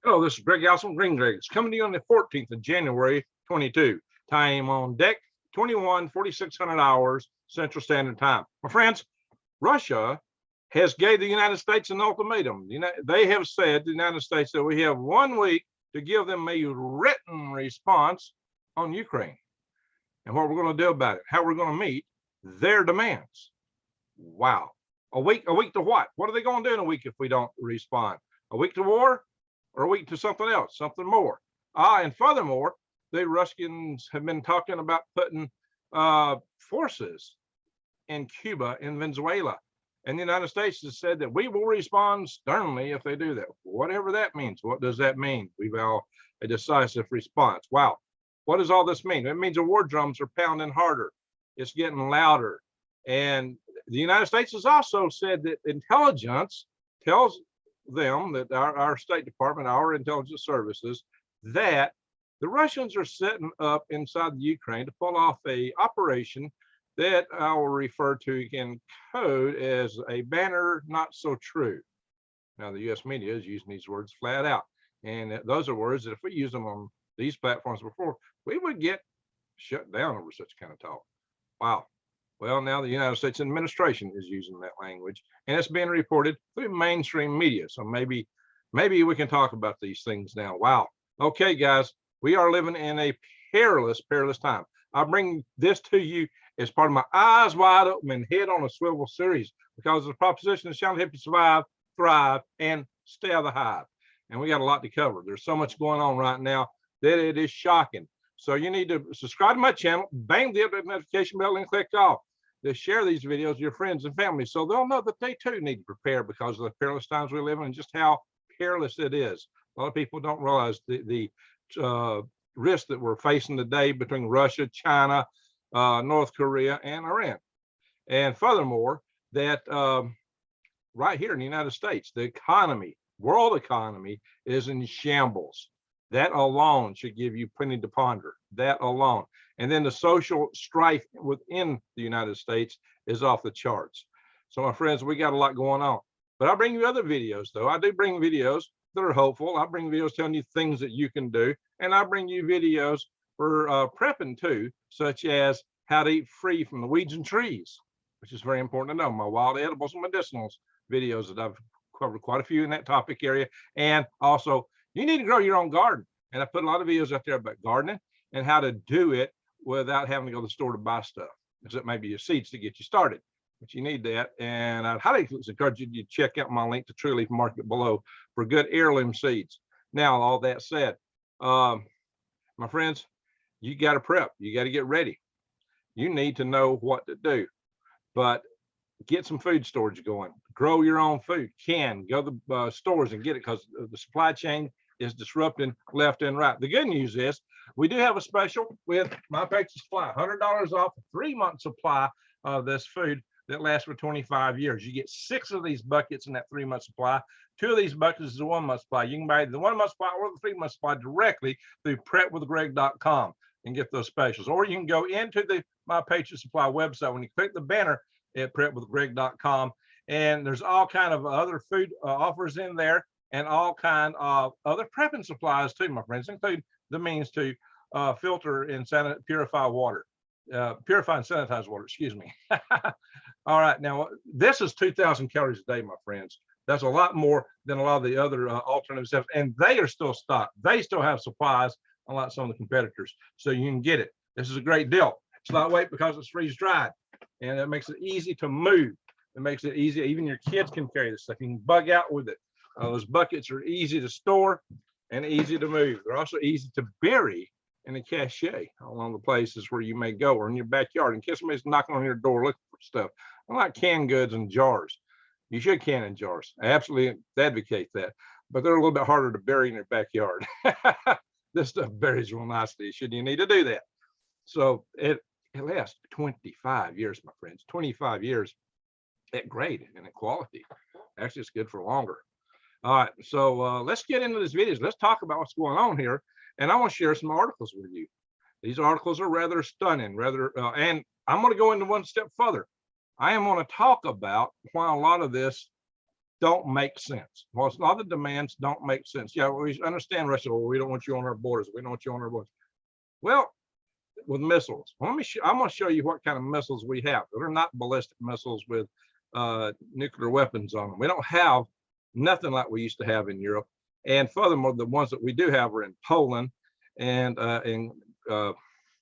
Hello, this is Greg Allison, Green Gregs, coming to you on the 14th of January, 22. Time on deck, 4,600 hours Central Standard Time. My friends, Russia has gave the United States an ultimatum. They have said, the United States, that we have 1 week to give them a written response on Ukraine and what we're going to do about it, how we're going to meet their demands. Wow. A week to what? What are they going to do in a week if we don't respond? A week to war? Or a week to something else, something more. And furthermore, the Russians have been talking about putting forces in Cuba and Venezuela. And the United States has said that we will respond sternly if they do that. Whatever that means. What does that mean? We vow a decisive response. Wow. What does all this mean? It means the war drums are pounding harder. It's getting louder. And the United States has also said that intelligence tells them, that our State Department, our intelligence services, that the Russians are setting up inside the Ukraine to pull off a operation that I will refer to in code as a banner not so true. Now, the U.S. media is using these words flat out. And those are words that if we use them on these platforms before, we would get shut down over such kind of talk. Wow. Well, now the United States administration is using that language, and it's being reported through mainstream media. So maybe we can talk about these things now. Wow. Okay, guys, we are living in a perilous time. I bring this to you as part of my eyes wide open and head on a swivel series, because the proposition is trying to help you survive, thrive, and stay out of the hive. And we got a lot to cover. There's so much going on right now that it is shocking. So you need to subscribe to my channel, bang the notification bell, and click off to share these videos with your friends and family, so they'll know that they too need to prepare because of the perilous times we live in and just how perilous it is. A lot of people don't realize the risk that we're facing today between Russia, China, North Korea, and Iran. And furthermore, that right here in the United States, the economy, world economy, is in shambles. That alone should give you plenty to ponder. That alone. And then the social strife within the United States is off the charts. So my friends, we got a lot going on. But I bring you other videos, though. I do bring videos that are hopeful. I bring videos telling you things that you can do. And I bring you videos for prepping too, such as how to eat free from the weeds and trees, which is very important to know. My wild edibles and medicinals videos that I've covered quite a few in that topic area. And also, you need to grow your own garden. And I put a lot of videos out there about gardening and how to do it without having to go to the store to buy stuff, except maybe your seeds to get you started. But you need that. And I'd highly encourage you to check out my link to True Leaf Market below for good heirloom seeds. Now, all that said, my friends, you got to prep. You got to get ready. You need to know what to do. But get some food storage going. Grow your own food. Go to the stores and get it, because the supply chain is disrupting left and right. The good news is we do have a special with My Patriot Supply, $100 off a 3-month supply of this food that lasts for 25 years. You get 6 of these buckets in that 3-month supply. 2 of these buckets is a 1-month supply. You can buy the 1-month supply or the 3-month supply directly through prepwithgreg.com and get those specials. Or you can go into the My Patriot Supply website. When you click the banner at prepwithgreg.com, and there's all kind of other food offers in there, and all kind of other prepping supplies too, my friends, include the means to filter and purify water, purify and sanitize water, excuse me. All right, now this is 2,000 calories a day, my friends. That's a lot more than a lot of the other alternative stuff, and they are still stocked. They still have supplies, unlike some of the competitors, so you can get it. This is a great deal. It's lightweight because it's freeze-dried, and it makes it easy to move. It makes it easy. Even your kids can carry this stuff. You can bug out with it. Those buckets are easy to store and easy to move. They're also easy to bury in a cache along the places where you may go, or in your backyard, in case somebody's knocking on your door looking for stuff. Unlike canned goods and jars. You should can in jars. I absolutely advocate that. But they're a little bit harder to bury in your backyard. This stuff buries real nicely. Should you need to do that. So it lasts 25 years, my friends. 25 years at grade and at quality. Actually, it's good for longer. All right, so let's get into this video. Let's talk about what's going on here. And I want to share some articles with you. These articles are rather stunning, and I'm going to go into one step further. I am going to talk about why a lot of this don't make sense. Well, a lot of the demands don't make sense. Yeah, we understand Russia. Well, we don't want you on our borders. We don't want you on our borders. Well, with missiles, I'm going to show you what kind of missiles we have. They're not ballistic missiles with nuclear weapons on them. We don't have nothing like we used to have in Europe. And furthermore, the ones that we do have are in Poland and in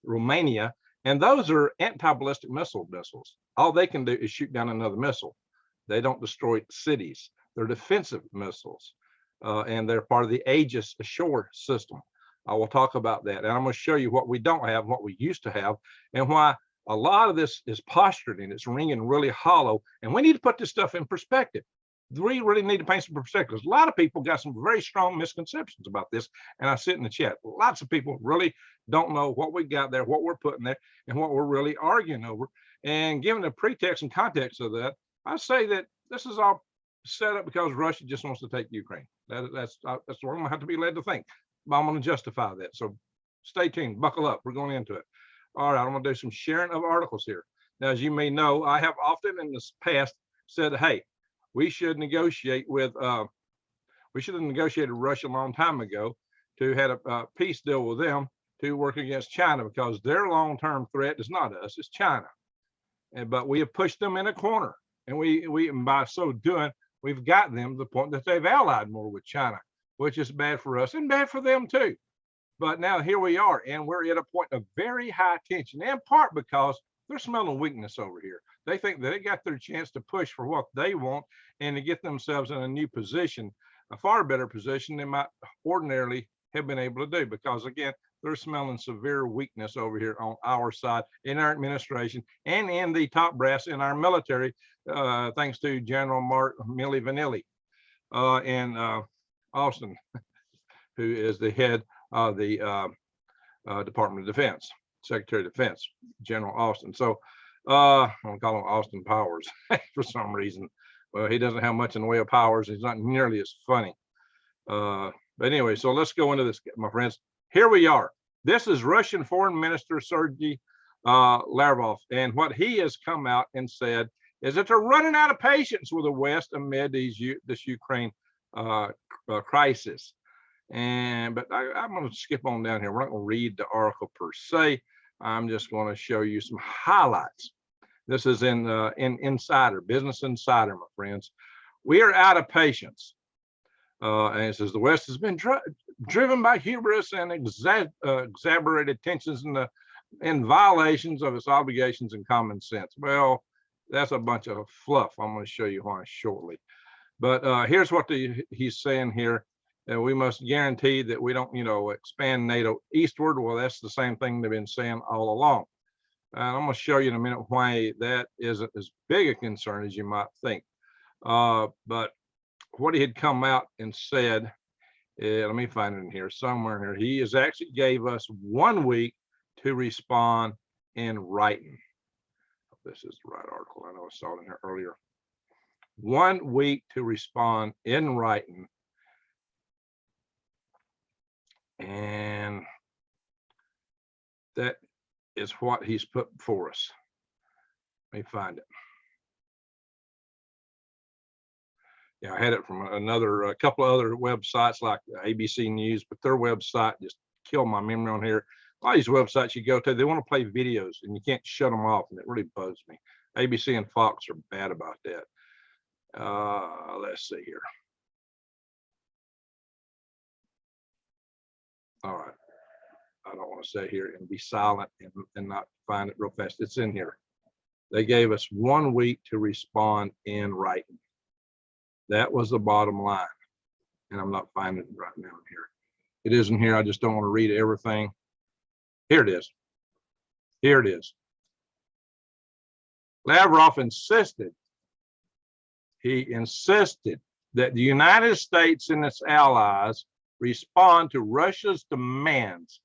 Romania. And those are anti-ballistic missiles. All they can do is shoot down another missile. They don't destroy cities. They're defensive missiles. And they're part of the Aegis shore system. I will talk about that. And I'm going to show you what we don't have, what we used to have, and why a lot of this is postured and it's ringing really hollow. And we need to put this stuff in perspective. We really need to paint some perspectives. A lot of people got some very strong misconceptions about this. And I sit in the chat. Lots of people really don't know what we got there, what we're putting there, and what we're really arguing over. And given the pretext and context of that, I say that this is all set up because Russia just wants to take Ukraine. That's what I'm going to have to be led to think. But I'm going to justify that. So stay tuned, buckle up. We're going into it. All right, I'm going to do some sharing of articles here. Now, as you may know, I have often in this past said, hey, we should negotiate with, we should have negotiated with Russia a long time ago to have a peace deal with them to work against China, because their long-term threat is not us, it's China. But we have pushed them in a corner. And and by so doing, we've gotten them to the point that they've allied more with China, which is bad for us and bad for them too. But now here we are, and we're at a point of very high tension, in part because they're smelling weakness over here. They think that they got their chance to push for what they want and to get themselves in a new position, a far better position than might ordinarily have been able to do, because again, they're smelling severe weakness over here on our side, in our administration, and in the top brass in our military, thanks to General Mark Milli Vanilli in Austin, who is the head of the Department of Defense, Secretary of Defense, General Austin. So I'm gonna call him Austin Powers for some reason. Well, he doesn't have much in the way of powers. He's not nearly as funny. But anyway, so let's go into this, my friends. Here we are. This is Russian Foreign Minister Sergei Lavrov, and what he has come out and said is that they're running out of patience with the West amid this Ukraine crisis. But I'm going to skip on down here. We're not going to read the article per se. I'm just going to show you some highlights. This is in Insider, Business Insider, my friends. We are out of patience. And it says the West has been driven by hubris and exaggerated tensions and violations of its obligations and common sense. Well, that's a bunch of fluff. I'm going to show you why shortly. But here's what he's saying here. We must guarantee that we don't, expand NATO eastward. Well, that's the same thing they've been saying all along. I'm going to show you in a minute why that isn't as big a concern as you might think. But what he had come out and said, let me find it in here somewhere here. He has actually gave us 1 week to respond in writing. This is the right article. I know I saw it in here earlier. 1 week to respond in writing. And that is what he's put before us. Let me find it. Yeah, I had it from a couple of other websites like ABC News, but their website just killed my memory on here. A lot of these websites you go to, they want to play videos and you can't shut them off, and it really bugs me. ABC and Fox are bad about that. Let's see here. All right. I don't want to sit here and be silent and not find it real fast. It's in here. They gave us 1 week to respond in writing. That was the bottom line. And I'm not finding it right now here. It isn't here. I just don't want to read everything. Here it is. Here it is. Lavrov insisted. He insisted that the United States and its allies respond to Russia's demands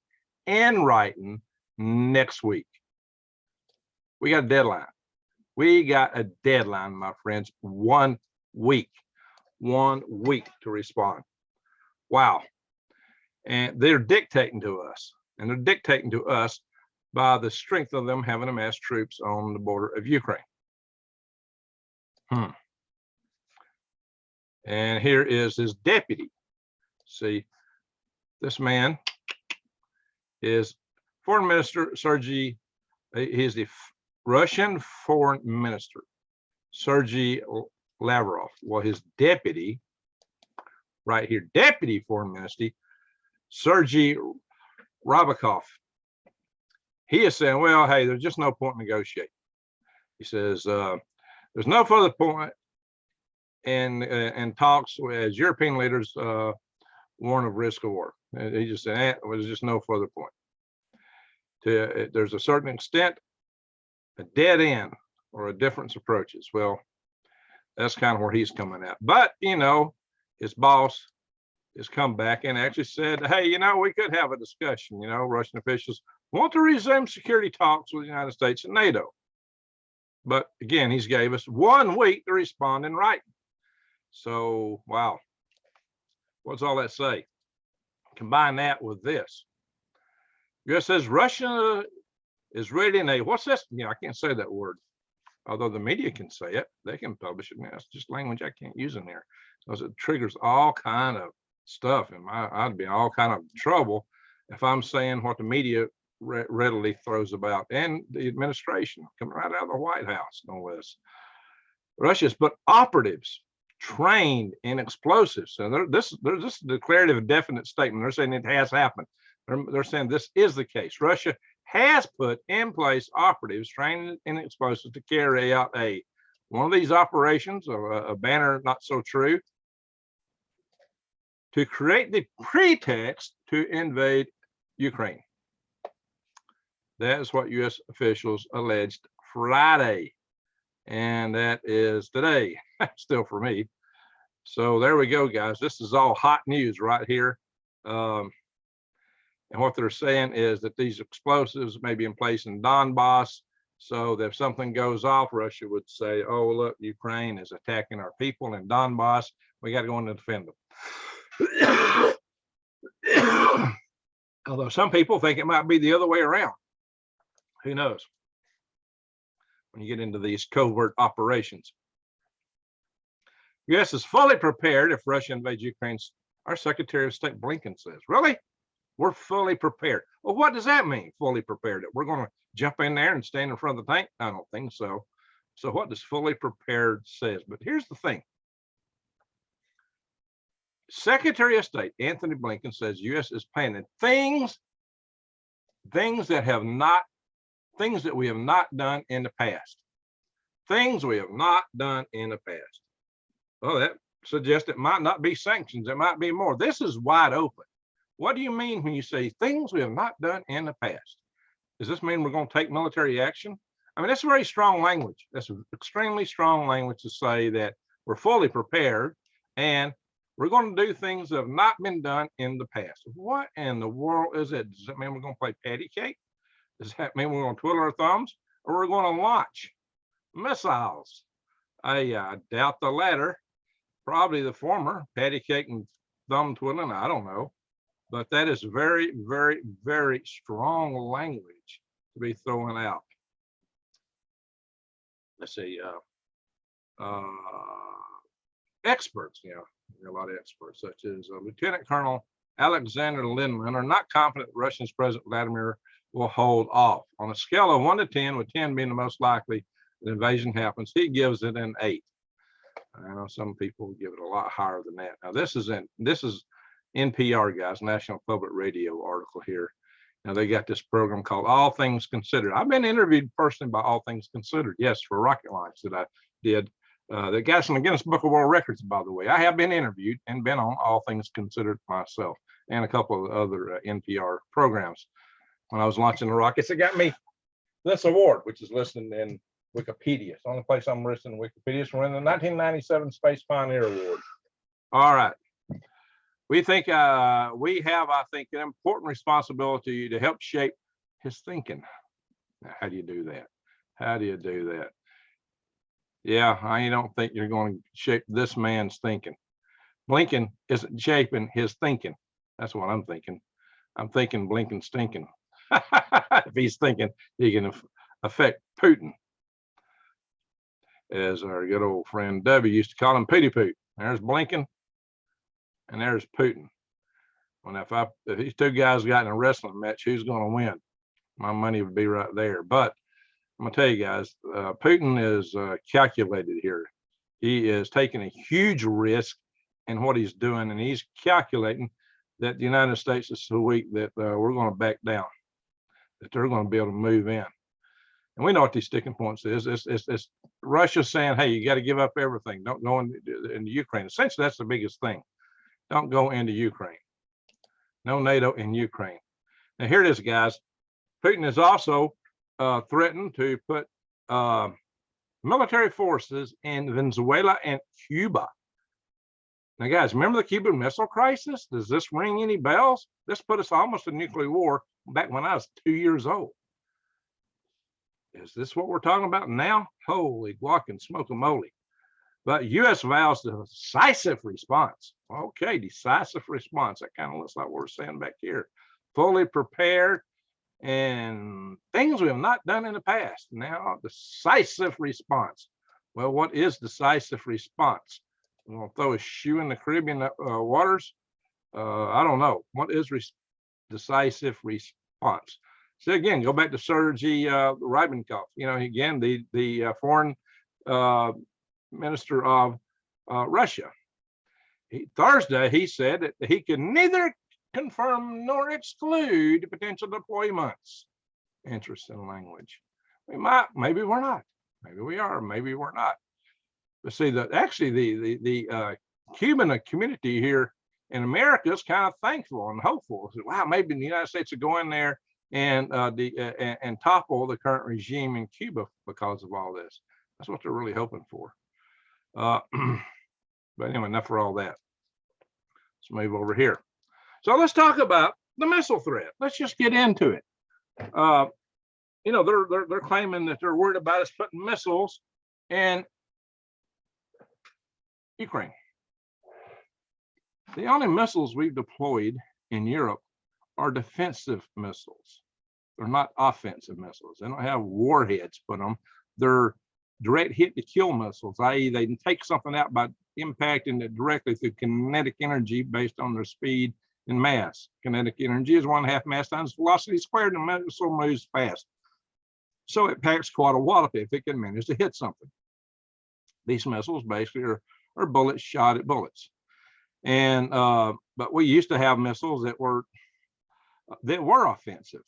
in writing next week. We got a deadline. We got a deadline, my friends. 1 week. 1 week to respond. Wow. And they're dictating to us. And they're dictating to us by the strength of them having amassed troops on the border of Ukraine. And here is his deputy. See, this man is Foreign Minister Sergei. He's the Russian Foreign Minister, Sergei Lavrov. Well, his deputy, right here, Deputy Foreign Minister, Sergei Rabakov. He is saying, well, hey, there's just no point in negotiating. He says, there's no further point in talks as European leaders warn of risk of war. He just said, there's just no further point. There's a certain extent, a dead end or a difference approaches. Well, that's kind of where he's coming at. But, you know, his boss has come back and actually said, hey, you know, we could have a discussion. You know, Russian officials want to resume security talks with the United States and NATO. But again, he's gave us 1 week to respond in writing. So, wow. What's all that say? Combine that with this. US says Russia is ready in a, what's this? Yeah, I can't say that word. Although the media can say it, they can publish it. Man, it's just language I can't use in there. Because it triggers all kind of stuff. And I'd be in all kind of trouble if I'm saying what the media readily throws about, and the administration coming right out of the White House, no less. Russia's put operatives trained in explosives. So this is a declarative and definite statement. They're saying it has happened. They're saying this is the case. Russia has put in place operatives trained in explosives to carry out one of these operations, a banner not so true, to create the pretext to invade Ukraine. That is what U.S. officials alleged Friday, and that is today, still for me. So there we go, guys. This is all hot news right here. And what they're saying is that these explosives may be in place in Donbass, so that if something goes off, Russia would say, oh, look, Ukraine is attacking our people in Donbass. We got to go in and defend them. Although some people think it might be the other way around. Who knows? When you get into these covert operations. U.S. is fully prepared if Russia invades Ukraine. Our Secretary of State Blinken says, really? We're fully prepared. Well, what does that mean, fully prepared? We're going to jump in there and stand in front of the tank? I don't think so. So what does fully prepared says? But here's the thing. Secretary of State Anthony Blinken says U.S. is planning things that we have not done in the past. Things we have not done in the past. Well, that suggests it might not be sanctions. It might be more. This is wide open. What do you mean when you say things we have not done in the past? Does this mean we're going to take military action? I mean, that's very strong language. That's extremely strong language to say that we're fully prepared and we're going to do things that have not been done in the past. What in the world is it? Does that mean we're going to play patty cake? Does that mean we're going to twiddle our thumbs, or we're going to launch missiles? I doubt the latter. Probably the former, patty cake and thumb twiddling. I don't know. But that is very, very, very strong language to be throwing out. Let's see. Experts, a lot of experts, such as Lieutenant Colonel Alexander Lindman, are not confident Russia's President Vladimir will hold off. On a scale of 1 to 10, with 10 being the most likely the invasion happens, he gives it an 8. I know some people give it a lot higher than that. Now this is NPR, guys, National Public Radio article here. Now they got this program called All Things Considered. I've been interviewed personally by All Things Considered, yes, for rocket launch that I did. That got in the Guinness Book of World Records, by the way. I have been interviewed and been on All Things Considered myself and a couple of other NPR programs. When I was launching the rockets, it got me this award, which is listed in Wikipedia. It's the only place I'm listed in Wikipedia. So we're in the 1997 Space Pioneer Award. All right. We think we have, I think, an important responsibility to help shape his thinking. Now, how do you do that? How do you do that? Yeah, I don't think you're going to shape this man's thinking. Blinken isn't shaping his thinking. That's what I'm thinking. I'm thinking Blinken's thinking. If he's thinking he can affect Putin, as our good old friend Debbie used to call him Pooty Poot. There's Blinken, and there's Putin. Well, now, if these two guys got in a wrestling match, who's going to win? My money would be right there. But I'm going to tell you guys, Putin is calculated here. He is taking a huge risk in what he's doing, and he's calculating that the United States is so weak that we're going to back down, that they're going to be able to move in. And we know what these sticking points is. It's Russia saying, hey, you got to give up everything. Don't go into Ukraine. Essentially, that's the biggest thing. Don't go into Ukraine. No NATO in Ukraine. Now, here it is, guys. Putin has also threatened to put military forces in Venezuela and Cuba. Now, guys, remember the Cuban Missile Crisis? Does this ring any bells? This put us almost in nuclear war back when I was 2 years old. Is this what we're talking about now? Holy guac and smoke-a-moly. But U.S. vows a decisive response. Okay, decisive response. That kind of looks like what we're saying back here. Fully prepared and things we have not done in the past. Now, decisive response. Well, what is decisive response? I'm going to throw a shoe in the Caribbean waters. I don't know. What is decisive response? So again, go back to Sergei Ryabkov. You know, again, the foreign minister of Russia. Thursday, he said that he could neither confirm nor exclude potential deployments. Interesting language. We might, maybe we're not. Maybe we are, maybe we're not. But see, that actually the Cuban community here in America is kind of thankful and hopeful. So, wow, maybe the United States will go in there and topple the current regime in Cuba because of all this. That's what they're really hoping for. But anyway, enough for all that. Let's move over here. So let's talk about the missile threat. Let's just get into it. You know, they're claiming that they're worried about us putting missiles in Ukraine. The only missiles we've deployed in Europe are defensive missiles. They're not offensive missiles. They don't have warheads put them. They're direct hit to kill missiles, i.e. they can take something out by impacting it directly through kinetic energy based on their speed and mass. Kinetic energy is 1/2 mass times velocity squared, and the missile moves fast. So it packs quite a wallop if it can manage to hit something. These missiles basically are bullets shot at bullets. And but we used to have missiles that were offensive.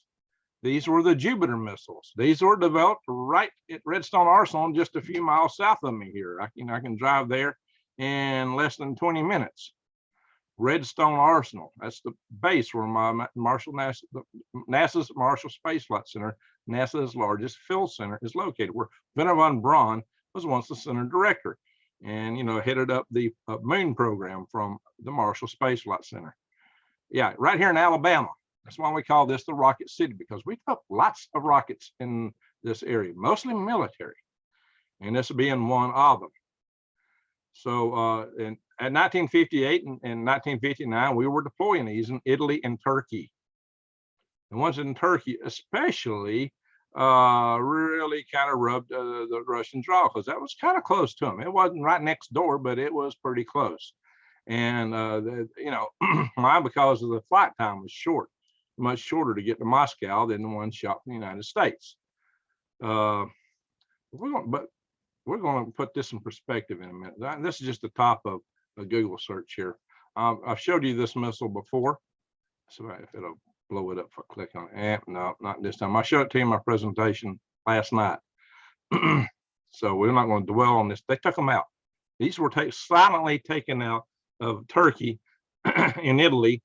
These were the Jupiter missiles. These were developed right at Redstone Arsenal, just a few miles south of me here. I can drive there in less than 20 minutes. Redstone Arsenal, that's the base where my NASA's Marshall Space Flight Center, NASA's largest field center, is located, where Wernher von Braun was once the center director and, you know, headed up the moon program from the Marshall Space Flight Center. Yeah, right here in Alabama. That's why we call this the Rocket City, because we took lots of rockets in this area, mostly military, and this being one of them. So at 1958 and 1959, we were deploying these in Italy and Turkey. The ones in Turkey especially really kind of rubbed the Russians raw, because that was kind of close to them. It wasn't right next door, but it was pretty close. And, you know, why? Because of the flight time was short. Much shorter to get to Moscow than the one shot in the United States. We're going to put this in perspective in a minute. This is just the top of a Google search here. I've showed you this missile before, so if it'll blow it up if I click on it. No, not this time. I showed it to you in my presentation last night. So we're not going to dwell on this. They took them out. These were silently taken out of Turkey in Italy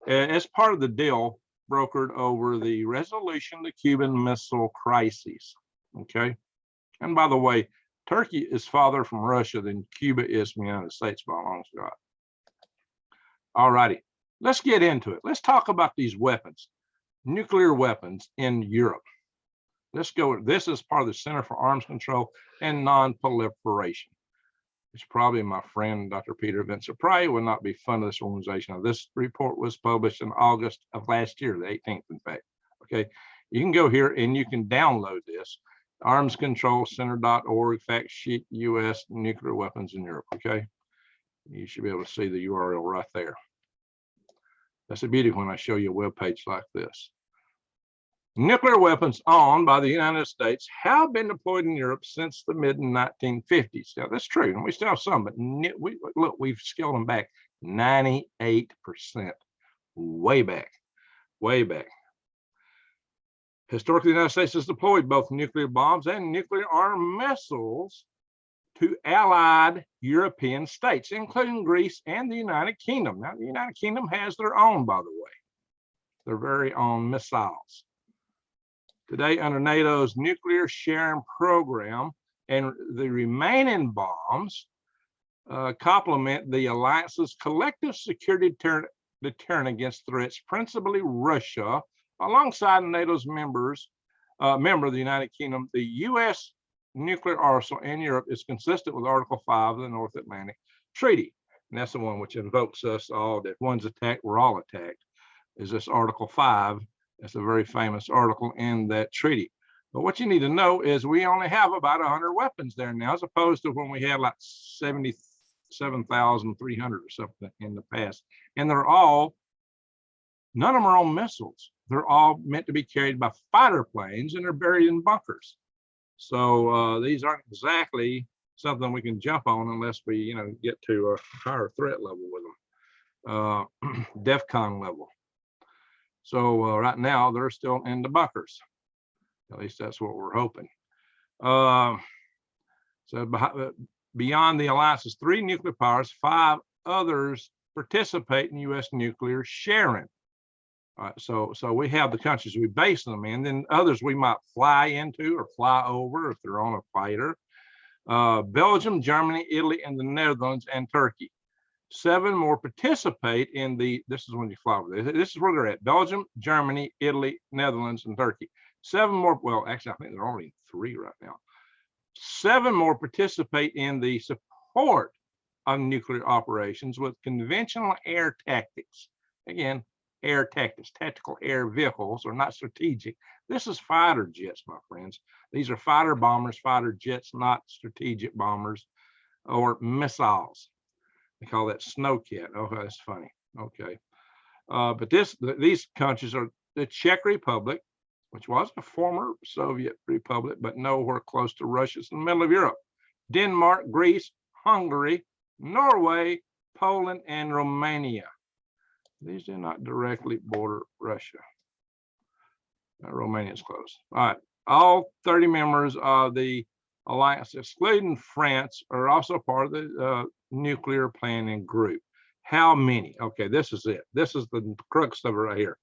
as part of the deal brokered over the resolution of the Cuban Missile Crisis. Okay. And by the way, Turkey is farther from Russia than Cuba is from the United States by a long shot. All righty, let's get into it. Let's talk about these weapons, nuclear weapons in Europe. Let's go. This is part of the Center for Arms Control and Non-Proliferation. It's probably my friend, Dr. Peter Vincent Pry, would not be fond of this organization. This report was published in August of last year, the 18th, in fact. Okay, you can go here and you can download this. Armscontrolcenter.org, fact sheet, U.S. nuclear weapons in Europe. Okay, You should be able to see the URL right there. That's the beauty when I show you a web page like this. Nuclear weapons owned by the United States have been deployed in Europe since the mid-1950s. Now, that's true, and we still have some, but we've scaled them back 98%, way back, way back. Historically, the United States has deployed both nuclear bombs and nuclear armed missiles to allied European states, including Greece and the United Kingdom. Now, the United Kingdom has their own, by the way, their very own missiles. Today, under NATO's nuclear sharing program, and the remaining bombs complement the alliance's collective security deterrent against threats, principally Russia, alongside NATO's member of the United Kingdom. The U.S. nuclear arsenal in Europe is consistent with Article 5 of the North Atlantic Treaty. And that's the one which invokes us all, that one's attacked, we're all attacked, is this Article 5. That's a very famous article in that treaty. But what you need to know is we only have about 100 weapons there now, as opposed to when we had like 77,300 or something in the past. And they're all, none of them are on missiles. They're all meant to be carried by fighter planes, and they're buried in bunkers. So these aren't exactly something we can jump on unless we, get to a higher threat level with them, DEFCON level. So right now they're still in the bunkers. At least that's what we're hoping. So beyond the alliance's 3 nuclear powers, 5 others participate in U.S. nuclear sharing. So we have the countries we base them in, then others we might fly into or fly over if they're on a fighter. Belgium, Germany, Italy, and the Netherlands and Turkey. 7 more participate in the, this is when you fly over there. This is where they're at: Belgium, Germany, Italy, Netherlands, and Turkey. 7 more, well, actually, I think there are only 3 right now. 7 more participate in the support of nuclear operations with conventional air tactics. Again, air tactics, tactical air vehicles are not strategic. This is fighter jets, my friends. These are fighter bombers, fighter jets, not strategic bombers or missiles. They call that snowcat. Oh, that's funny. Okay. But these countries are the Czech Republic, which was a former Soviet republic, but nowhere close to Russia. It's in the middle of Europe. Denmark, Greece, Hungary, Norway, Poland, and Romania. These do not directly border Russia. Romania is close. All right. All 30 members of the alliance, excluding France, are also part of the nuclear planning group. How many? Okay, this is it. This is the crux of it right here.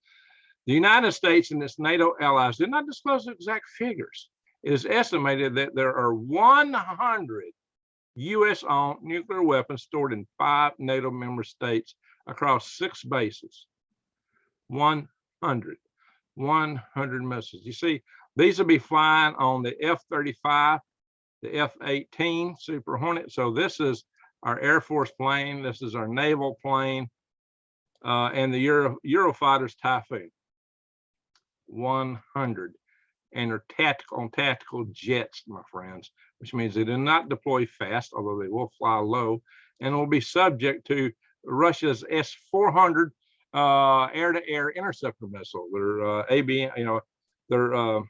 The United States and its NATO allies did not disclose the exact figures. It is estimated that there are 100 U.S.-owned nuclear weapons stored in 5 NATO member states across 6 bases. 100 missiles. You see, these will be flying on the F-35, the F-18 Super Hornet. So this is our Air Force plane. This is our naval plane, and the Eurofighters Typhoon. 100, and they're tactical jets, my friends, which means they do not deploy fast, although they will fly low, and will be subject to Russia's S-400 air-to-air interceptor missile. Their ABM, their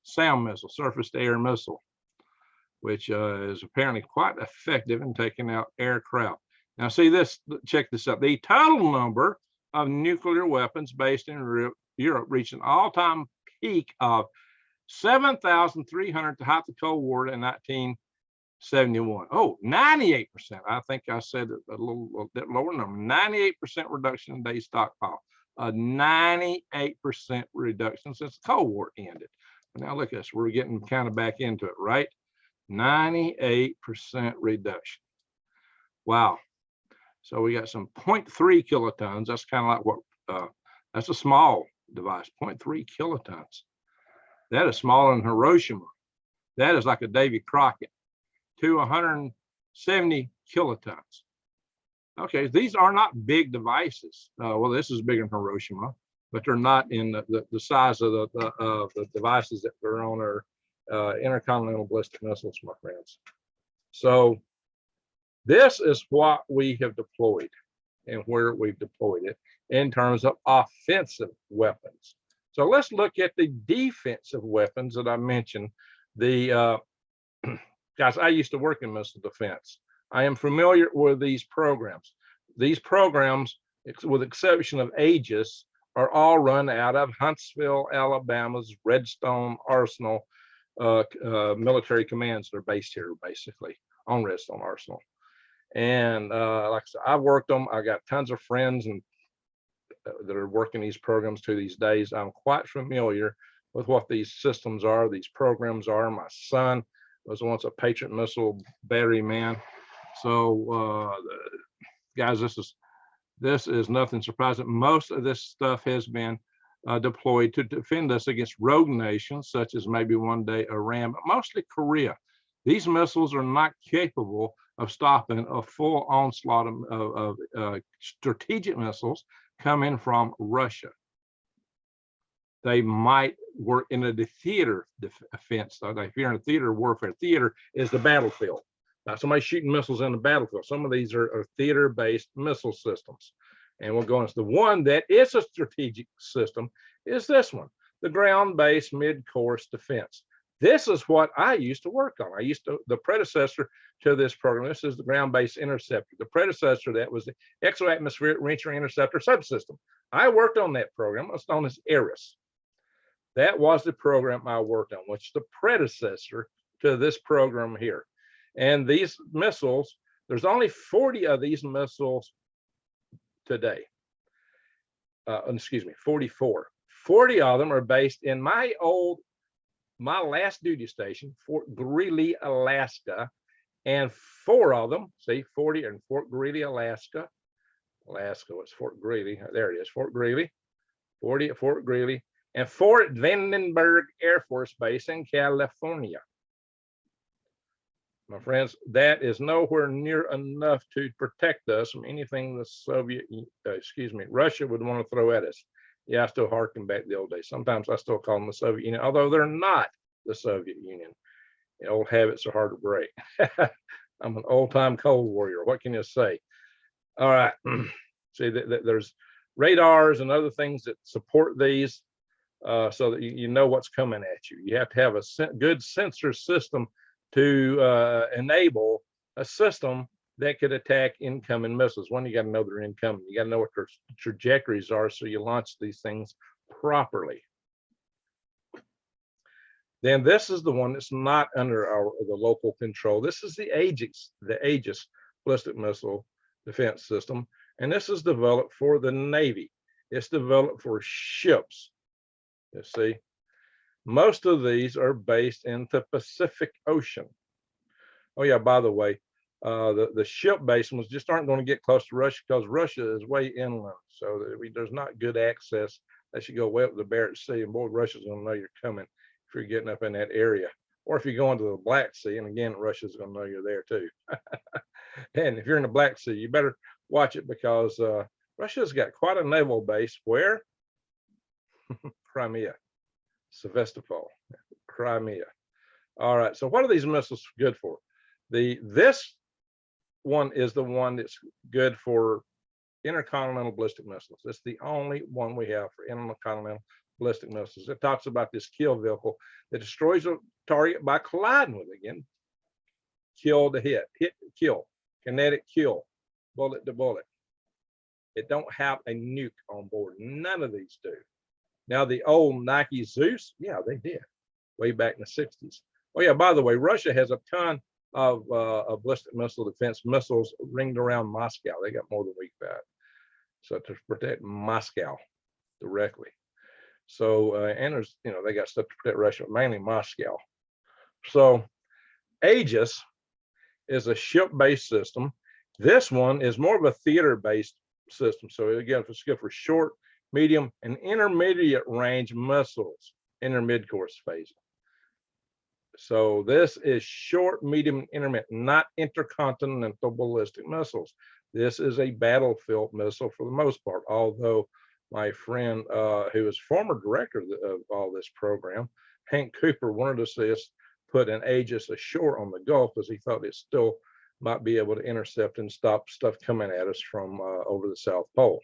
SAM missile, surface-to-air missile, which is apparently quite effective in taking out aircraft. Now, see this. Check this out. The total number of nuclear weapons based in Europe reached an all-time peak of 7,300 to height of the Cold War in 1971. Oh, 98%. I think I said a little bit lower number. 98% reduction in days stockpile. A 98% reduction since the Cold War ended. Now look at this. We're getting kind of back into it, right? 98% reduction. Wow. So we got some 0.3 kilotons. That's kind of like what, that's a small device, 0.3 kilotons. That is smaller than Hiroshima. That is like a Davy Crockett, to 170 kilotons. Okay, these are not big devices. Well, this is bigger than Hiroshima, but they're not in the size of the devices that are on our intercontinental ballistic missiles, my friends. So This is what we have deployed and where we've deployed it in terms of offensive weapons. So let's look at the defensive weapons that I mentioned. The guys, I used to work in missile defense. I am familiar with these programs. These programs, with the exception of Aegis, are all run out of Huntsville, Alabama's Redstone Arsenal military commands that are based here, basically on Redstone Arsenal. And like I said, I've worked them. I got tons of friends and that are working these programs to these days. I'm quite familiar with what these systems are, these programs are. My son was once a Patriot missile battery man. So guys, this is nothing surprising. Most of this stuff has been deployed to defend us against rogue nations, such as maybe one day Iran, but mostly Korea. These missiles are not capable of stopping a full onslaught of strategic missiles coming from Russia. They might work in a theater defense. So if you're in a theater warfare, theater is the battlefield. Not somebody shooting missiles in the battlefield. Some of these are theater-based missile systems. And we'll go into the one that is a strategic system is this one, the ground-based mid-course defense. This is what I used to work on. The predecessor to this program, this is the ground-based interceptor. The predecessor that was the exoatmospheric reentry interceptor subsystem. I worked on that program. It's known as Aegis. That was the program I worked on, which is the predecessor to this program here. And these missiles, there's only 40 of these missiles today. 44. 40 of them are based in my last duty station, Fort Greely, Alaska. And 4 of them, see, 40 in Fort Greely, Alaska. Alaska was Fort Greely. There it is, Fort Greely. 40 at Fort Greely. And 4 at Vandenberg Air Force Base in California. My friends, that is nowhere near enough to protect us from anything the Russia would want to throw at us. Yeah, I still harken back to the old days. Sometimes I still call them the Soviet Union, although they're not the Soviet Union. The old habits are hard to break. I'm an old-time Cold Warrior. What can you say? All right. See, there's radars and other things that support these so that you know what's coming at you. You have to have a good sensor system to enable a system that could attack incoming missiles. One, you got to know they're incoming. You got to know what their trajectories are so you launch these things properly. Then this is the one that's not under the local control. This is the Aegis ballistic missile defense system. And this is developed for the Navy. It's developed for ships. You see, most of these are based in the Pacific Ocean. Oh yeah, by the way, the ship-based ones just aren't going to get close to Russia because Russia is way inland. So there's not good access. They should go way up the Barents Sea, and boy, Russia's going to know you're coming if you're getting up in that area. Or if you're going to the Black Sea, and again, Russia's going to know you're there too. And if you're in the Black Sea, you better watch it because Russia's got quite a naval base. Where? Crimea, Sevastopol, Crimea. All right, so what are these missiles good for? This one is the one that's good for intercontinental ballistic missiles. It's the only one we have for intercontinental ballistic missiles. It talks about this kill vehicle that destroys a target by colliding with it. Again, kill to hit, kill, kinetic kill, bullet to bullet. It don't have a nuke on board. None of these do. Now the old Nike Zeus, yeah, they did way back in the 60s. Oh yeah, by the way, Russia has a ton of ballistic missile defense missiles ringed around Moscow. They got more than we got. So to protect Moscow directly. So, and there's, they got stuff to protect Russia, mainly Moscow. So Aegis is a ship-based system. This one is more of a theater-based system. So again, it's good for short, medium, and intermediate range missiles in their mid-course phase. So this is short, medium, intermediate, not intercontinental ballistic missiles. This is a battlefield missile for the most part, although my friend who is former director of all this program, Hank Cooper, wanted to see us put an Aegis ashore on the Gulf because he thought it still might be able to intercept and stop stuff coming at us from over the South Pole,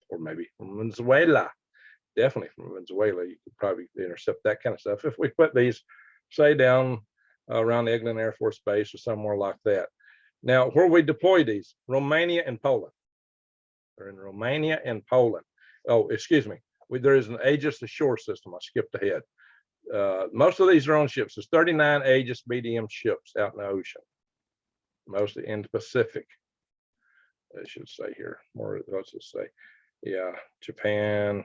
or maybe from Venezuela. Definitely from Venezuela, you could probably intercept that kind of stuff if we put these, say, down around Eglin Air Force Base or somewhere like that. Now, where we deploy these, Romania and Poland. They're in Romania and Poland. Oh, excuse me. There is an Aegis ashore system. I skipped ahead. Most of these are on ships. There's 39 Aegis BDM ships out in the ocean, mostly in the Pacific. I should say here. More, let's just say, yeah, Japan,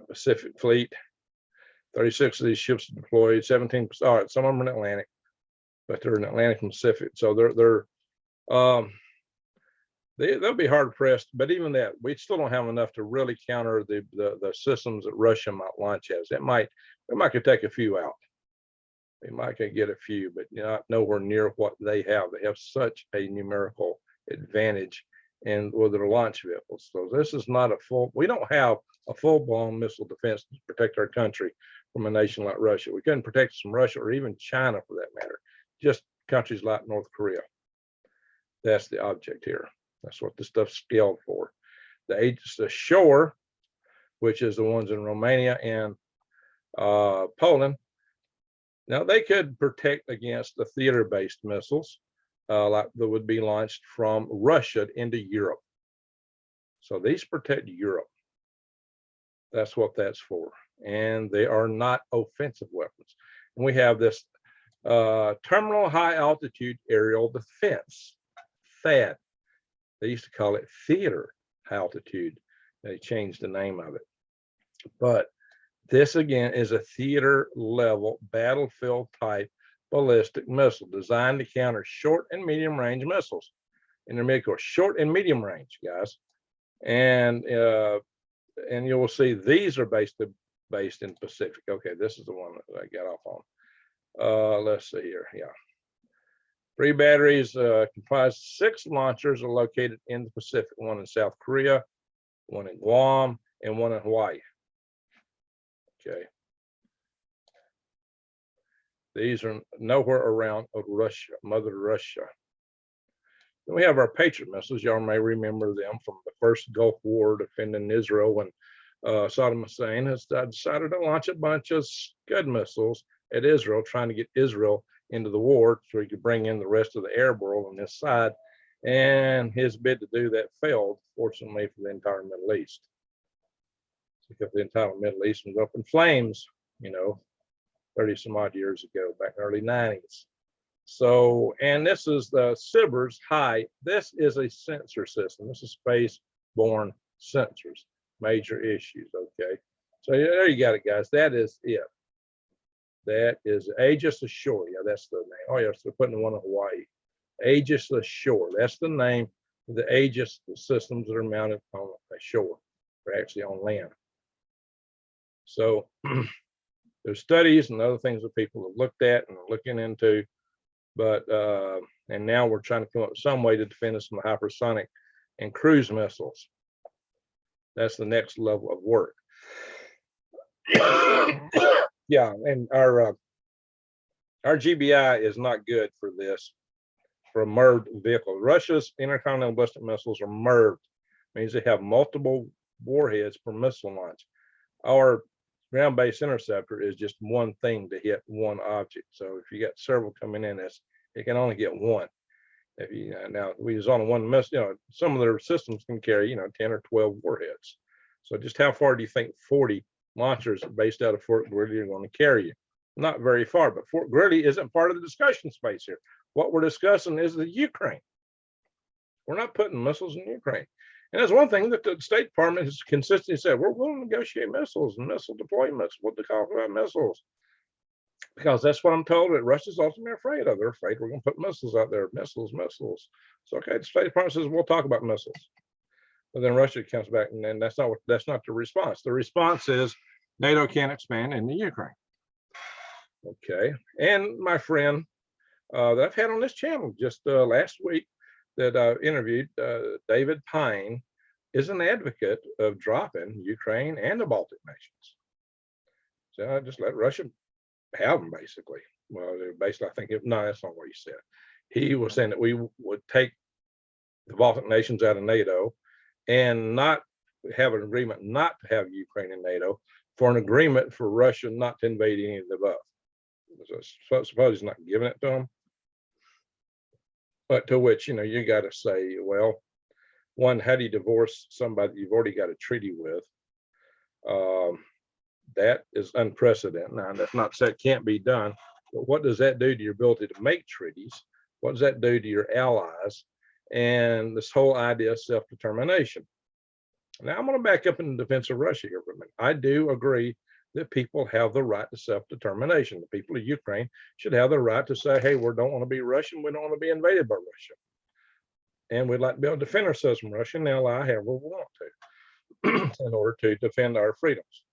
Pacific Fleet. 36 of these ships are deployed. 17. All right, some of them are in Atlantic, but they're in Atlantic and Pacific. So they'll be hard pressed. But even that, we still don't have enough to really counter the systems that Russia might launch as. We might could take a few out. We might could get a few, but not nowhere near what they have. They have such a numerical advantage and with their launch vehicles. So this is not a full. We don't have a full-blown missile defense to protect our country from a nation like Russia. We couldn't protect us from Russia or even China for that matter. Just countries like North Korea. That's the object here. That's what this stuff's scaled for. The Aegis ashore, which is the ones in Romania and Poland. Now they could protect against the theater-based missiles like that would be launched from Russia into Europe. So these protect Europe. That's what that's for. And they are not offensive weapons. And we have this terminal high altitude aerial defense, THAAD. They used to call it theater altitude. They changed the name of it. But this again is a theater level battlefield type ballistic missile designed to counter short and medium range missiles. And they're made for short and medium range, guys. And you will see these are based in Pacific. Okay, this is the one that I got off on. Let's see here. Yeah. 3 batteries comprise 6 launchers are located in the Pacific, one in South Korea, one in Guam, and one in Hawaii. Okay. These are nowhere around Russia, Mother Russia. Then we have our Patriot missiles. Y'all may remember them from the first Gulf War defending Israel when Saddam Hussein has decided to launch a bunch of Scud missiles at Israel, trying to get Israel into the war so he could bring in the rest of the Arab world on this side. And his bid to do that failed, fortunately, for the entire Middle East. Because the entire Middle East was up in flames, 30 some odd years ago, back in the early 90s. So, and this is the SBIRS High. This is a sensor system. This is space-borne sensors, major issues, okay? So there you got it, guys. That is it. That is Aegis ashore. Yeah, that's the name. Oh, yes, they're putting one in Hawaii. Aegis ashore. That's the name of the Aegis systems that are mounted on ashore. They're actually on land. So there's studies and other things that people have looked at and are looking into, but and now we're trying to come up with some way to defend us from the hypersonic and cruise missiles. That's the next level of work. Yeah, and our GBI is not good for this, for a MIRV vehicle. Russia's intercontinental ballistic missiles are MIRV, means they have multiple warheads per missile launch. Our ground-based interceptor is just one thing to hit one object. So if you got several coming in, it can only get one. If you now we use on one missile, some of their systems can carry 10 or 12 warheads. So just how far do you think 40 launchers based out of Fort Greely are going to carry you? Not very far, but Fort Greely isn't part of the discussion space here. What we're discussing is the Ukraine. We're not putting missiles in Ukraine. And that's one thing that the State Department has consistently said, we're willing to negotiate missiles and missile deployments, what they call about missiles. Because that's what I'm told that Russia's ultimately afraid of. They're afraid we're going to put missiles out there, missiles. So, okay, the State Department says, we'll talk about missiles. But then Russia comes back, and then that's not the response. The response is NATO can't expand into Ukraine. Okay, and my friend that I've had on this channel just last week that I interviewed, David Pyne, is an advocate of dropping Ukraine and the Baltic nations. So I just let Russia have them, basically. well, basically, I think no, that's not what he said. He was saying that we would take the Baltic nations out of NATO and not have an agreement not to have Ukraine in NATO, for an agreement for Russia not to invade any of the above. So suppose he's not giving it to them. But to which, you got to say, well, one, how do you divorce somebody that you've already got a treaty with? That is unprecedented. Now, that's not to say it can't be done, but what does that do to your ability to make treaties? What does that do to your allies? And this whole idea of self-determination. Now, I'm going to back up in defense of Russia here for a minute. I do agree that people have the right to self-determination. The people of Ukraine should have the right to say, hey, we don't want to be Russian. We don't want to be invaded by Russia. And we'd like to be able to defend ourselves from Russia and ally however we want to in order to defend our freedoms.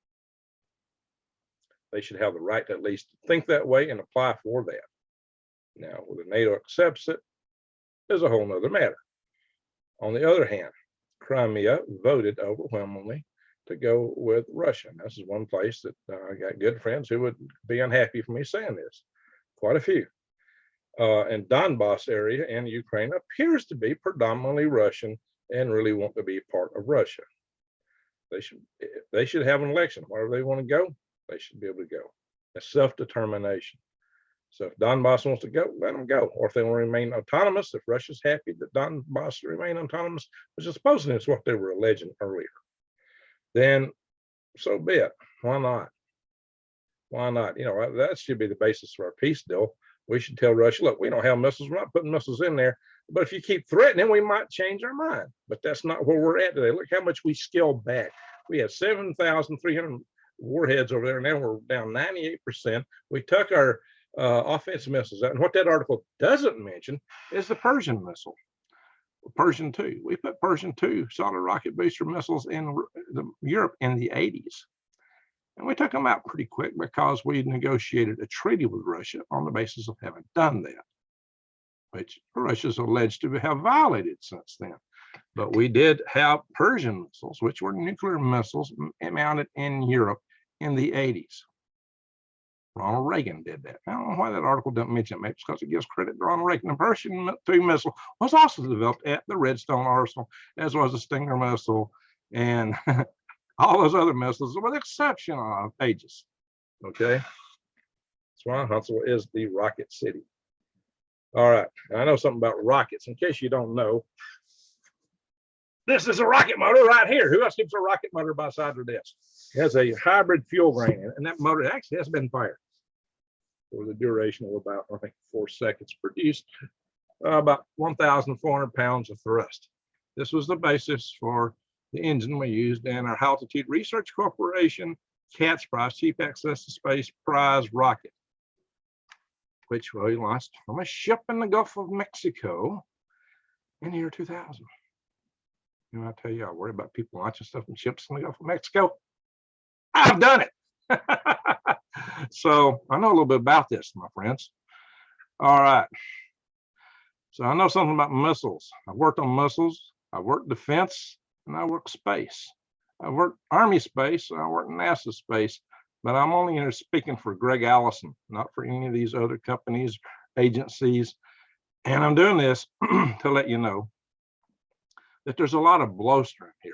They should have the right to at least think that way and apply for that. Now, whether NATO accepts it is a whole nother matter. On the other hand, Crimea voted overwhelmingly to go with Russia. And this is one place that I got good friends who would be unhappy for me saying this. Quite a few. And Donbass area in Ukraine appears to be predominantly Russian and really want to be part of Russia. They should have an election. Wherever they want to go, they should be able to go. That's self-determination. So if Donbass wants to go, let them go. Or if they want to remain autonomous, if Russia's happy that Donbass remain autonomous, which is supposedly is what they were alleging earlier, then so be it. Why not? Why not? That should be the basis for our peace deal. We should tell Russia, look, we don't have missiles. We're not putting missiles in there. But if you keep threatening, we might change our mind. But that's not where we're at today. Look how much we scaled back. We had 7,300 warheads over there. Now we're down 98%. We took our offensive missiles out. And what that article doesn't mention is the Persian missile. Persian 2. We put Persian 2 solid rocket booster missiles in Europe in the 80s. And we took them out pretty quick because we negotiated a treaty with Russia on the basis of having done that, which Russia's alleged to have violated since then. But we did have Persian missiles, which were nuclear missiles mounted in Europe in the 80s. Ronald Reagan did that. I don't know why that article doesn't mention it. Maybe it's because it gives credit to Ronald Reagan. The Persian 2 missile was also developed at the Redstone Arsenal, as was the Stinger missile and all those other missiles, with the exception of Aegis. Okay? That's why Huntsville is the rocket city. All right. I know something about rockets. In case you don't know, this is a rocket motor right here. Who else keeps a rocket motor beside their desk? It has a hybrid fuel grain, and that motor actually has been fired for the duration of about, I think, 4 seconds, produced about 1,400 pounds of thrust. This was the basis for the engine we used in our High Altitude Research Corporation CATS prize, Cheap Access to Space prize rocket, which we launched from a ship in the Gulf of Mexico in the year 2000. I tell you, I worry about people launching stuff from ships in the Gulf of Mexico. I've done it. So I know a little bit about this, my friends. All right. So I know something about missiles. I've worked on missiles. I worked defense, and I worked space. I worked Army space, and I worked NASA space. But I'm only here speaking for Greg Allison, not for any of these other companies, agencies. And I'm doing this to let you know that there's a lot of blowstering here.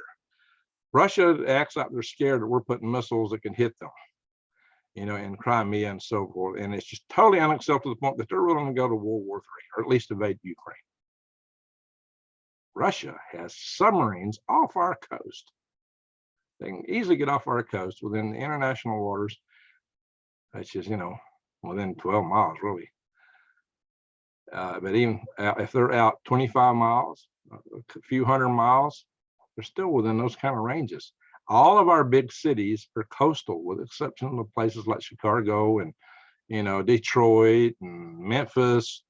Russia acts like they're scared that we're putting missiles that can hit them, in Crimea and so forth. And it's just totally unacceptable to the point that they're willing to go to World War III, or at least invade Ukraine. Russia has submarines off our coast. They can easily get off our coast within the international waters, which is, within 12 miles, really. But even if they're out 25 miles, a few hundred miles, they're still within those kind of ranges. All of our big cities are coastal, with the exception of places like Chicago and, Detroit and Memphis.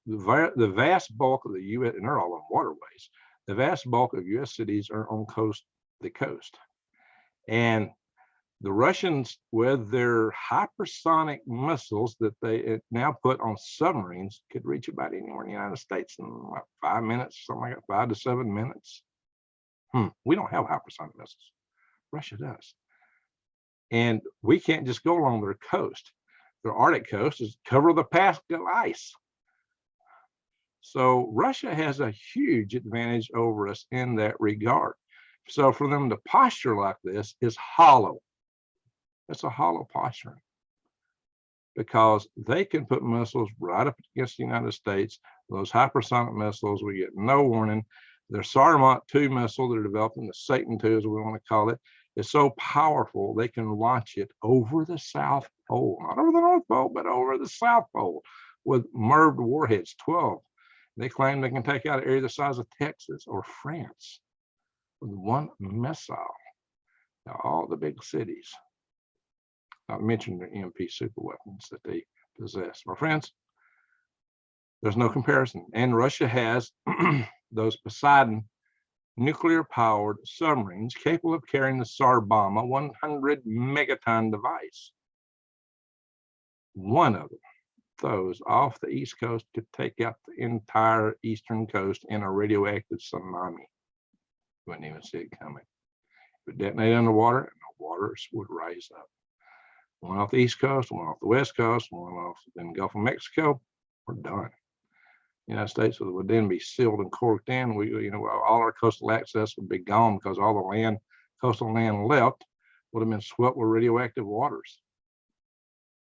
The vast bulk of the U.S., and they're all on waterways, the vast bulk of U.S. cities are on the coast. And the Russians, with their hypersonic missiles that they now put on submarines, could reach about anywhere in the United States in like 5 minutes, something like that, 5 to 7 minutes. We don't have hypersonic missiles. Russia does. And we can't just go along their coast. the Arctic coast is cover the pass with ice. So Russia has a huge advantage over us in that regard. So for them to posture like this is hollow. It's a hollow posturing, because they can put missiles right up against the United States. Those hypersonic missiles, we get no warning. Their Sarmat 2 missile they're developing, the Satan 2 as we want to call it, is so powerful they can launch it over the South Pole, not over the North Pole, but over the South Pole with MIRV warheads, 12. They claim they can take out an area the size of Texas or France with one missile. Now, all the big cities, not mentioning their EMP super weapons that they possess. My friends, there's no comparison. And Russia has those Poseidon nuclear-powered submarines capable of carrying the Tsar bomb, a 100 megaton device. One of them, those off the East Coast, could take out the entire eastern coast in a radioactive tsunami. You wouldn't even see it coming. It would detonate underwater, and the waters would rise up. One off the East Coast, one off the West Coast, one off in the Gulf of Mexico. We're done. The United States would then be sealed and corked in. All our coastal access would be gone because all the coastal land left would have been swept with radioactive waters.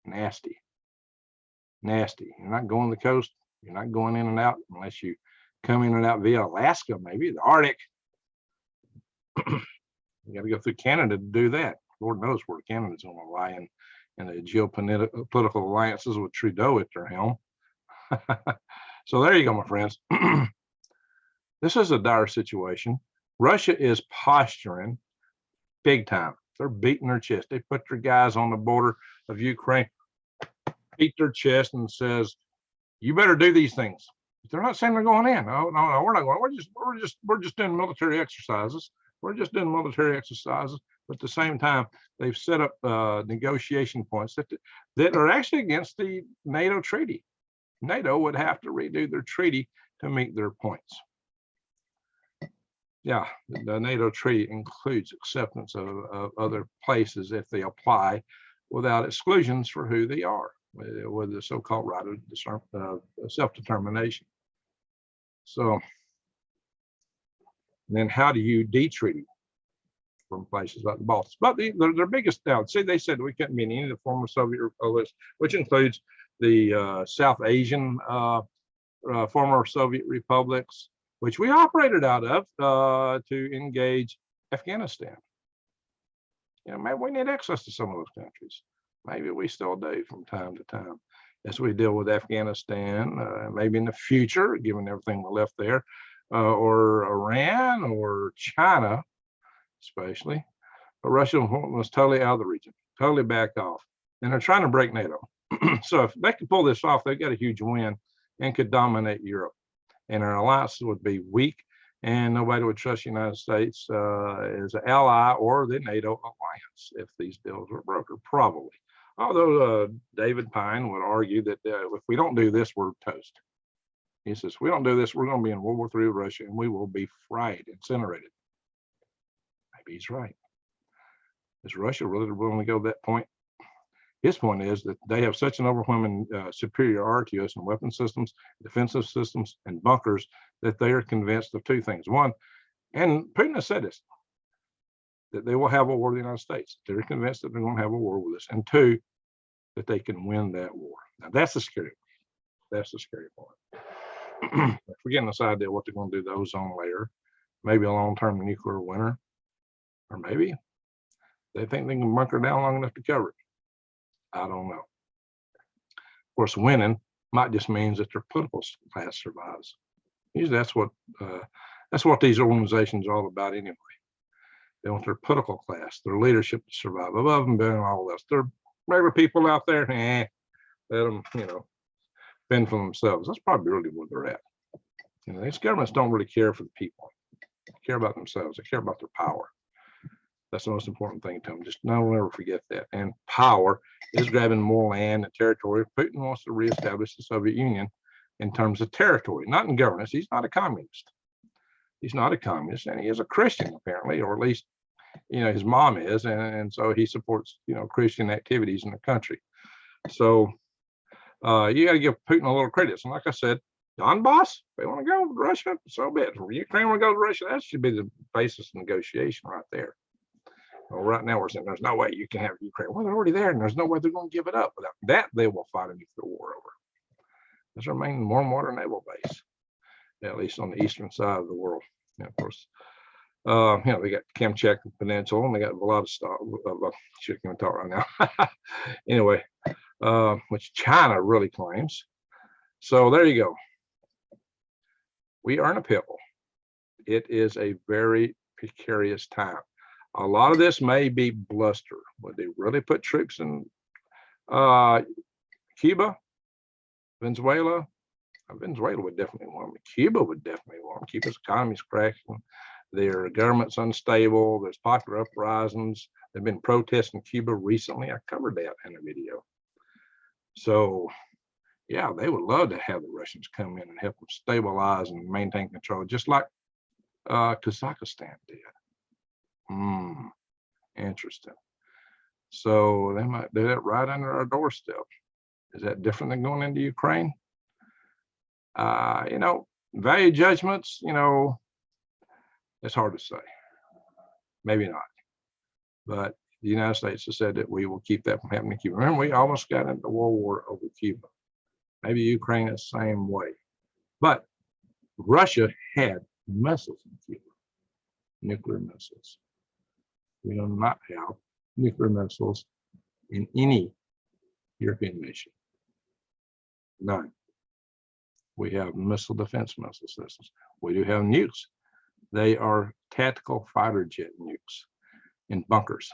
Nasty. Nasty. You're not going to the coast. You're not going in and out unless you come in and out via Alaska, maybe the Arctic. You got to go through Canada to do that. Lord knows where Canada's going to lie in the geopolitical alliances with Trudeau at their helm. So there you go, my friends. This is a dire situation. Russia is posturing big time. They're beating their chest. They put their guys on the border of Ukraine, beat their chest and says, you better do these things. They're not saying they're going in. No, we're not going. We're just doing military exercises. We're just doing military exercises. But at the same time, they've set up negotiation points that are actually against the NATO treaty. NATO would have to redo their treaty to meet their points. Yeah, the NATO treaty includes acceptance of other places if they apply without exclusions for who they are, with the so-called right of self-determination. So then how do you de-treaty from places like the Baltics? But their biggest doubt, see, they said we couldn't be in any of the former Soviet republics, which includes the South Asian former Soviet republics, which we operated out of to engage Afghanistan. Maybe we need access to some of those countries. Maybe we still do from time to time as we deal with Afghanistan, maybe in the future, given everything we left there, or Iran or China, especially. But Russia was totally out of the region, totally backed off. And they're trying to break NATO. So if they could pull this off, they've got a huge win and could dominate Europe. And our alliances would be weak, and nobody would trust the United States as an ally or the NATO alliance if these deals were brokered, probably. Although David Pyne would argue that if we don't do this, we're toast. He says, if we don't do this, we're going to be in World War III with Russia, and we will be fried, incinerated. Maybe he's right. Is Russia really willing to go to that point? His point is that they have such an overwhelming superiority to us in weapon systems, defensive systems, and bunkers that they are convinced of two things. One, and Putin has said this, that they will have a war with the United States. They're convinced that they're going to have a war with us. And two, that they can win that war. Now, that's the scary part. That's the scary part. We're getting this idea what they're going to do to the ozone layer, maybe a long-term nuclear winter, or maybe they think they can bunker down long enough to cover it. I don't know. Of course, winning might just means that their political class survives. Usually that's what these organizations are all about anyway. They want their political class, their leadership to survive. Above and beyond all this, they're regular people out there, let them, fend for themselves. That's probably really where they're at. These governments don't really care for the people. They care about themselves. They care about their power. That's the most important thing to them. Just don't ever forget that. And power is grabbing more land and territory. Putin wants to reestablish the Soviet Union in terms of territory, not in governance. He's not a communist. He's not a communist, and he is a Christian, apparently, or at least, his mom is, and so he supports, Christian activities in the country. So you got to give Putin a little credit. And like I said, Donbass, they want to go to Russia, so be it. Ukraine want to go to Russia, that should be the basis of negotiation right there. Well, right now we're saying there's no way you can have Ukraine. Well, they're already there, and there's no way they're going to give it up. Without that, they will fight a nuclear war over. That's our main warm water naval base, at least on the eastern side of the world. And of course, they got Kamchatka Peninsula, and they got a lot of stuff. Shit, can't talk right now. Anyway, which China really claims. So there you go. We are in a pickle. It is a very precarious time. A lot of this may be bluster. Would they really put troops in Cuba, Venezuela? Venezuela would definitely want them. Cuba would definitely want them. Cuba's economy is crashing. Their government's unstable. There's popular uprisings. They've been protesting Cuba recently. I covered that in a video. So, yeah, they would love to have the Russians come in and help them stabilize and maintain control, just like Kazakhstan did. Interesting. So they might do that right under our doorstep. Is that different than going into Ukraine? Value judgments, it's hard to say. Maybe not. But the United States has said that we will keep that from happening to Cuba. Remember, we almost got into World War over Cuba. Maybe Ukraine is the same way. But Russia had missiles in Cuba, nuclear missiles. We do not have nuclear missiles in any European nation. None. We have missile defense missile systems. We do have nukes. They are tactical fighter jet nukes in bunkers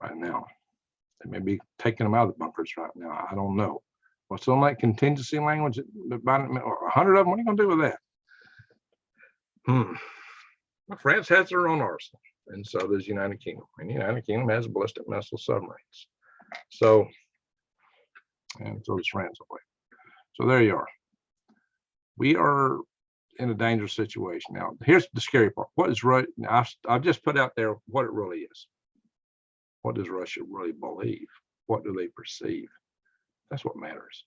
right now. They may be taking them out of the bunkers right now. I don't know. What's on that contingency language? 100 of them, what are you going to do with that? France has their own arsenal, and so does United Kingdom. And the United Kingdom has ballistic missile submarines. So, and so does France away. So there you are. We are in a dangerous situation. Now, here's the scary part. What is right? I've just put out there what it really is. What does Russia really believe? What do they perceive? That's what matters.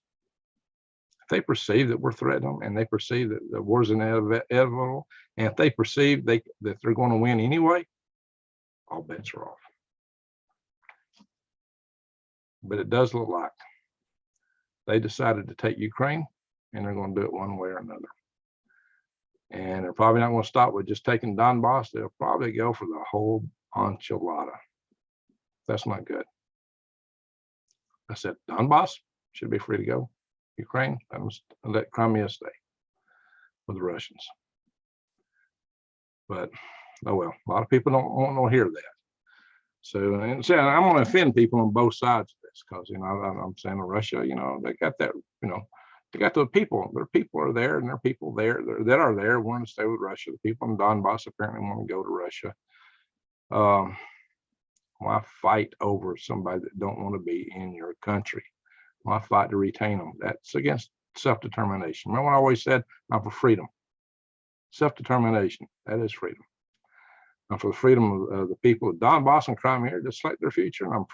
If they perceive that we're threatening them, and they perceive that the war's inevitable, and if they perceive that they're going to win anyway, all bets are off. But it does look like they decided to take Ukraine, and they're going to do it one way or another. And they're probably not going to stop with just taking Donbass. They'll probably go for the whole enchilada. That's not good. I said Donbass should be free to go. Ukraine, I must let Crimea stay with the Russians. But oh well, a lot of people don't want to hear that. So, and so I'm going to offend people on both sides of this, because I'm saying Russia, they got that, they got the people. Their people are there, and their people there that are there want to stay with Russia. The people in Donbass apparently want to go to Russia. Why fight over somebody that don't want to be in your country? Why fight to retain them? That's against self-determination. Remember what I always said? I'm for freedom. Self-determination, that is freedom. I'm for the freedom of the people of Donbass and Crimea to select their future, and I'm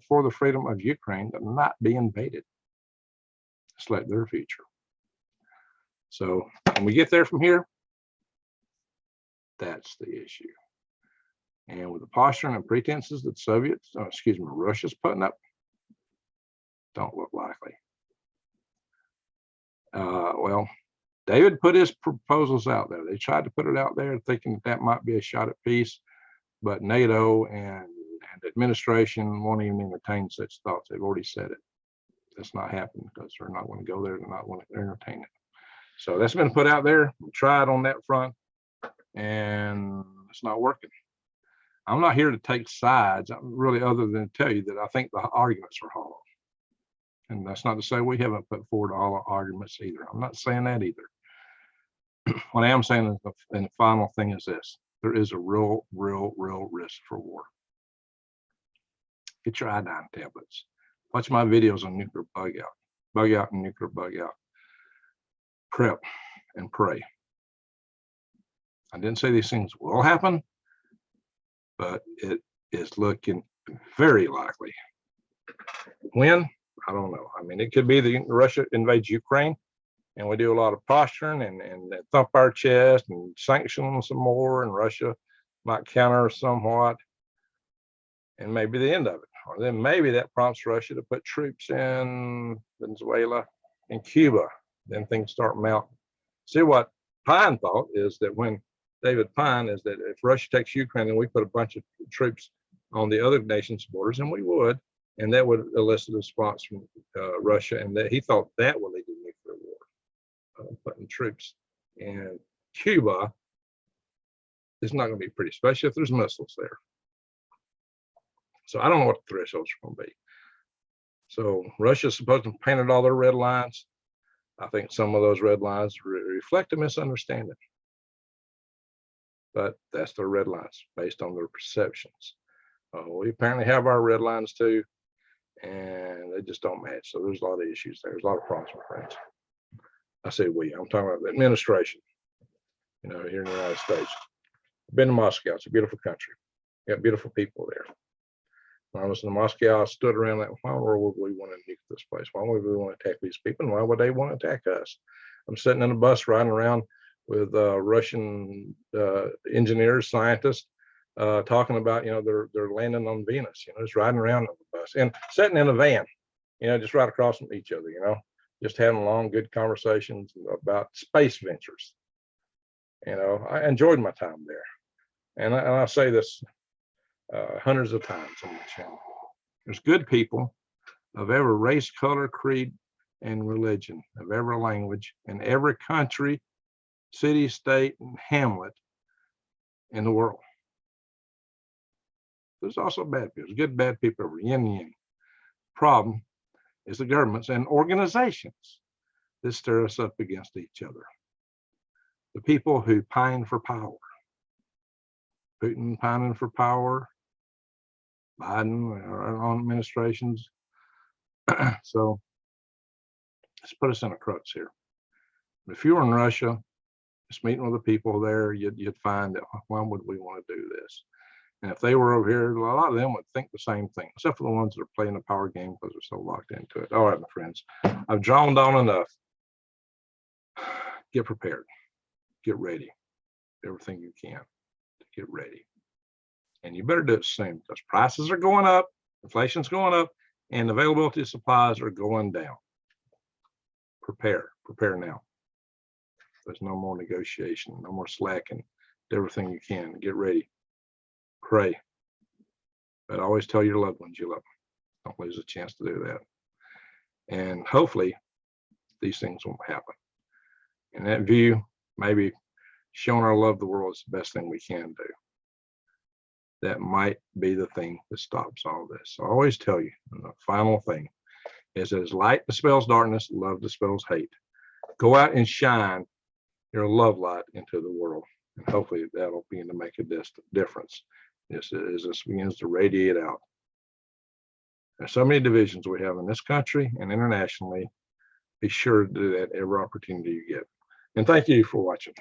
for the freedom of Ukraine to not be invaded, select their future. So when we get there from here, that's the issue. And with the posturing and pretenses that Russia's putting up, don't look likely. Well, David put his proposals out there. They tried to put it out there thinking that might be a shot at peace, but NATO and the administration won't even entertain such thoughts. They've already said it. That's not happening because they're not going to go there. They're not going to entertain it. So that's been put out there. We tried on that front, and it's not working. I'm not here to take sides, really, other than to tell you that I think the arguments are hollow. And that's not to say we haven't put forward all our arguments either. I'm not saying that either. What I am saying is the final thing is this. There is a real risk for war. Get your iodine tablets. Watch my videos on nuclear bug out and nuclear bug out. Prep and pray. I didn't say these things will happen, but it is looking very likely When? I don't know. I mean, it could be Russia invades Ukraine and we do a lot of posturing and thump our chest and sanction them some more, and Russia might counter somewhat, and maybe the end of it. Or then maybe that prompts Russia to put troops in Venezuela and Cuba. Then things start melting. See, what Pyne thought is that when David Pyne is that if Russia takes Ukraine, then we put a bunch of troops on the other nations' borders, and we would, and that would elicit a response from Russia, and that he thought that would lead to a nuclear war. Putting troops in Cuba is not going to be pretty, especially if there's missiles there. So I don't know what the thresholds are going to be. So Russia's supposed to have painted all their red lines. I think some of those red lines reflect a misunderstanding, but that's their red lines based on their perceptions. We apparently have our red lines too, and they just don't match. So there's a lot of issues there. There's a lot of problems, my friends. I say we. I'm talking about the administration. You know, here in the United States. I've been to Moscow. It's a beautiful country. You got beautiful people there. When I was in Moscow, I stood around like, why would we want to nuke this place? Why would we want to attack these people? And why would they want to attack us? I'm sitting in a bus riding around with Russian engineers, scientists, talking about, you know, they're landing on Venus, you know, just riding around on the bus and sitting in a van, you know, just right across from each other, you know, just having long, good conversations about space ventures. You know, I enjoyed my time there. And I say this hundreds of times on the channel. There's good people of every race, color, creed, and religion, of every language, in every country, city, state, and hamlet in the world. There's also bad people. There's good, bad people over yin and yang. Problem is the governments and organizations that stir us up against each other. The people who pine for power. Putin pining for power, Biden, our own administrations. So let's put us in a crux here. If you were in Russia, just meeting with the people there, you'd find that why would we want to do this? And if they were over here, a lot of them would think the same thing, except for the ones that are playing the power game because they're so locked into it. All right, my friends, I've drawn on enough. Get prepared. Get ready. Everything you can to get ready. And you better do it soon because prices are going up, inflation's going up, and availability of supplies are going down. Prepare now. There's no more negotiation, no more slacking. Do everything you can. Get ready. Pray. But always tell your loved ones you love them. Don't lose a chance to do that. And hopefully these things won't happen. In that view, maybe showing our love to the world is the best thing we can do. That might be the thing that stops all this. So I always tell you, and the final thing is that as light dispels darkness, love dispels hate. Go out and shine your love light into the world. And hopefully that'll begin to make a difference as this begins to radiate out. There's so many divisions we have in this country and internationally. Be sure to do that every opportunity you get. And thank you for watching.